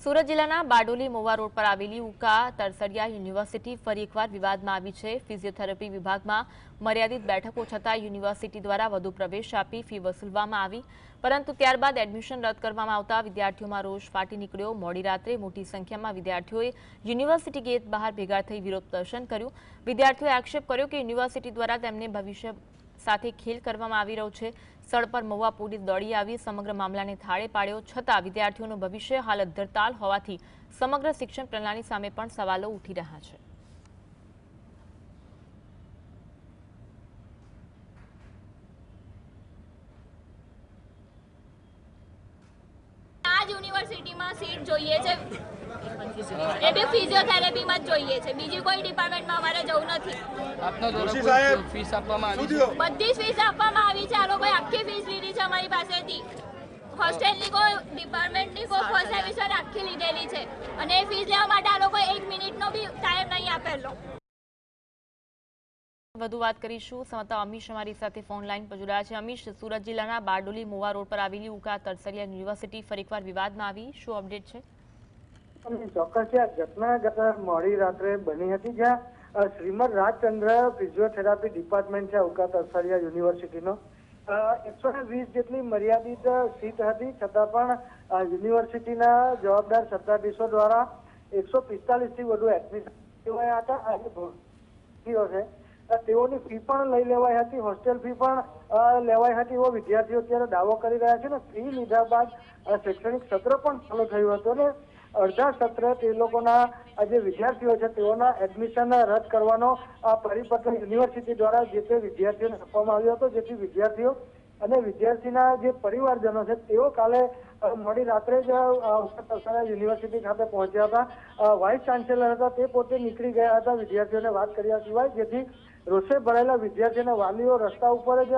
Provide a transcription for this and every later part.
સુરત જિલ્લાના બારડોલી મોવા રોડ પર આવેલી ઉકા તરસડિયા યુનિવર્સિટી ફરી એકવાર વિવાદમાં આવી છે। ફિઝિયોથેરાપી વિભાગમાં મર્યાદિત બેઠકો છતાં યુનિવર્સિટી દ્વારા વધુ પ્રવેશ આપી ફી વસૂલવામાં આવી, પરંતુ ત્યારબાદ એડમિશન રદ કરવામાં આવતા વિદ્યાર્થીઓમાં રોષ ફાટી નીકળ્યો। મોડી રાત્રે મોટી સંખ્યામાં વિદ્યાર્થીઓએ યુનિવર્સિટી ગેટ બહાર ભેગા થઈ વિરોધ પ્રદર્શન કર્યું। વિદ્યાર્થીઓએ આક્ષેપ કર્યો કે યુનિવર્સિટી દ્વારા તેમને ભવિષ્ય સાથે ખેલ કરવામાં આવી રહ્યો છે। સ્થળ પર મહુવા પોલીસ દોડી આવી સમગ્ર મામલાને થાળે પાડ્યો, છતાં વિદ્યાર્થીઓનું ભવિષ્ય હાલત ધરતાલ હોવાથી સમગ્ર શિક્ષણ પ્રણાલી સામે પણ સવાલો ઉઠી રહ્યા છે। આ યુનિવર્સિટીમાં સીટ જોઈએ છે, એ બી ફિઝિયોથેરાપીમાં જ જોઈએ છે, બીજી કોઈ ડિપાર્ટમેન્ટમાં અમારે જવું નથી। આપનો દ્વારા ફીસ આપવામાં આવી છે? બધી ફીસ આપવામાં આવી છે। આ લોકોએ આખી ફીસ લીધી છે અમારી પાસેથી। હોસ્ટેલની કોઈ ડિપાર્ટમેન્ટની કોઈ ફર્સ્ટ સેમિસ્ટર આખી લીધેલી છે અને એ ફીસ લેવા માટે આ લોકોએ 1 મિનિટનો બી ટાઈમ નહીં આપેલો। વધુ વાત કરીશું, સંવાદદાતા અમીશ અમારી સાથે ફોન લાઈન પર જોડાયા છે। અમીશ, સુરત જિલ્લાના બારડોલી મોવા રોડ પર આવેલી ઉકા તરસડિયા યુનિવર્સિટી ફરી એકવાર વિવાદમાં આવી, શું અપડેટ છે? ચોક્કસ આ ઘટના ગત મોડી રાત્રે બની હતી, જ્યાં શ્રીમદ રાજચંદ્ર ફિઝિયોથેરાપી ડિપાર્ટમેન્ટ છે ઉકા તરસડિયા યુનિવર્સિટીનો 120 જેટલી મર્યાદિત સીટ હતી, છતાં પણ યુનિવર્સિટીના જવાબદાર સત્તાધીશો દ્વારા 145 થી વધુ એડમિશન લેવાયા હતા। આજે ભરતીઓ છે તેઓની ફી પણ લઈ લેવાઈ હતી, હોસ્ટેલ ફી પણ લેવાઈ હતી એવો વિદ્યાર્થીઓ અત્યારે દાવો કરી રહ્યા છે। ને ફી લીધા બાદ શૈક્ષણિક સત્ર પણ ચાલુ થયું હતું અને અડધા સત્ર તે લોકોના જે વિદ્યાર્થીઓ છે તેઓના એડમિશન રદ કરવાનો પરિપત્ર યુનિવર્સિટી દ્વારા જે તે વિદ્યાર્થીઓને આપવામાં આવ્યો હતો, જેથી વિદ્યાર્થીઓ અને વિદ્યાર્થીના જે પરિવારજનો છે તેઓ કાલે મોડી રાત્રે જ યુનિવર્સિટી ખાતે પહોંચ્યા હતા। વાઇસ ચાન્સેલર હતા તે પોતે નીકળી ગયા હતા વિદ્યાર્થીઓને વાત કર્યા સિવાય, જેથી રોષે ભરાયેલા વિદ્યાર્થીઓના વાલીઓ રસ્તા ઉપર જ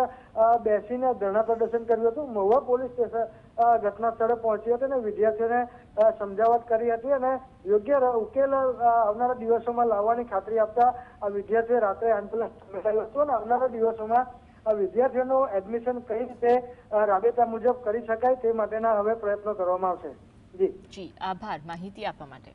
બેસીને ધરણા પ્રદર્શન કર્યું હતું। મહુવા પોલીસ સ્ટેશન ઘટના સ્થળે પહોંચી હતી અને વિદ્યાર્થીઓને સમજાવટ કરી હતી અને યોગ્ય ઉકેલ આવનારા દિવસોમાં લાવવાની ખાતરી આપતા વિદ્યાર્થીઓએ રાત્રે આંદોલન થયું હતું અને આવનારા દિવસોમાં વિદ્યાર્થીઓનું એડમિશન કઈ રીતે રાબેતા મુજબ કરી શકાય તે માટેના હવે પ્રયત્નો કરવામાં આવશે। જી, આભાર માહિતી આપવા માટે।